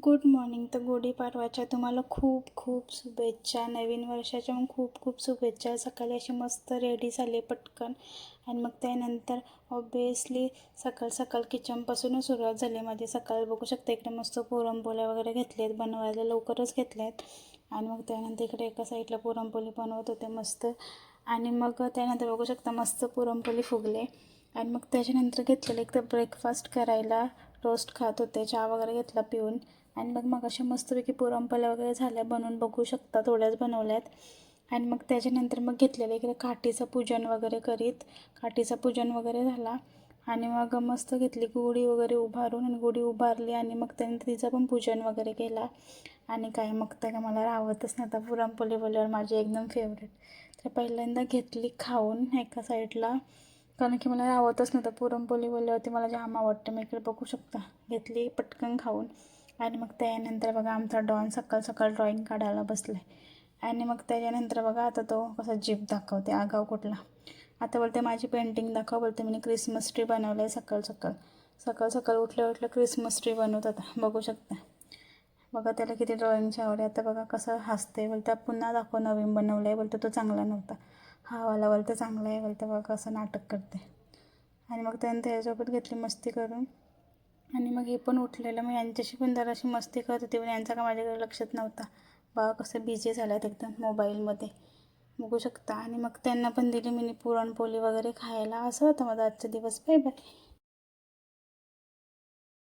Good morning. तर गुढीपाडव्याच्या तुम्हाला खूप खूप शुभेच्छा. नवीन वर्षाच्या मग खूप खूप शुभेच्छा. सकाळी अशी मस्त रेडी झाली पटकन आणि मग त्यानंतर ऑब्वियसली सकाळ सकाळ किचनपासूनच सुरुवात झाली माझी. सकाळी बघू शकता इकडे मस्त पुरणपोळ्या वगैरे घेतले आहेत बनवायला, लवकरच घेतले आहेत. आणि मग त्यानंतर इकडे एका साईडला पुरणपोळी बनवत होते मस्त. आणि मग त्यानंतर बघू शकता मस्त पुरणपोळी फुगले. आणि मग त्याच्यानंतर घेतलेलं एक तर ब्रेकफास्ट करायला टोस्ट खात होते, चहा वगैरे घेतला पिऊन. आणि मग अशा मस्तपैकी पुरणपोळ्या वगैरे झाल्या बनवून, बघू शकता थोड्याच बनवल्यात. आणि मग त्याच्यानंतर मग घेतलेलं इकडे काठीचं पूजन वगैरे करीत, काठीचं पूजन वगैरे झाला. आणि मग मस्त घेतली गुढी वगैरे उभारून आणि गुढी उभारली. आणि मग त्यानंतर तिचं पण पूजन वगैरे केला. आणि काय मग त्या मला राहतच नव्हतं, पुरणपोळी बोलल्यावर माझी एकदम फेवरेट. तर पहिल्यांदा घेतली खाऊन एका साईडला, कारण की मला राहतच नव्हतं. पुरणपोळी बोलल्यावरती मला जाम आवडतं. मी इकडे बघू शकता घेतली पटकन खाऊन. आणि मग त्यानंतर बघा आमचा डॉन सकाळ सकाळ ड्रॉइंग काढायला बसला आहे. आणि मग त्याच्यानंतर बघा आता तो कसा जीभ दाखवते, आगाव कुठला. आता बोलते माझी पेंटिंग दाखव, बोलते मी क्रिसमस ट्री बनवलं आहे. सकाळ सकाळ सकाळ सकाळ उठल्या उठल्या क्रिसमस ट्री बनवत आता, बघू शकता. बघा त्याला किती ड्रॉइंगची आवड आहे. आता बघा कसं हसते. बोलतं पुन्हा दाखव नवीन बनवलं आहे. बोलतो तो चांगला नव्हता, हा वाला बोलतं चांगला आहे. बोलतं बघा कसं नाटक करते. आणि मग त्यानंतर ह्याच्यासोबत घेतली मस्ती करून. आणि मग हे पण उठलेलं, मग यांच्याशी पण जराशी मस्ती करत होती, पण यांचा का माझ्याकडे लक्षात नव्हता. बघा कसं बिझी झालं आहेत एकदम मोबाईलमध्ये, बघू शकता. आणि मग त्यांना पण दिली मी पुरणपोळी वगैरे खायला. असं होतं माझा आजचा दिवस. Bye bye.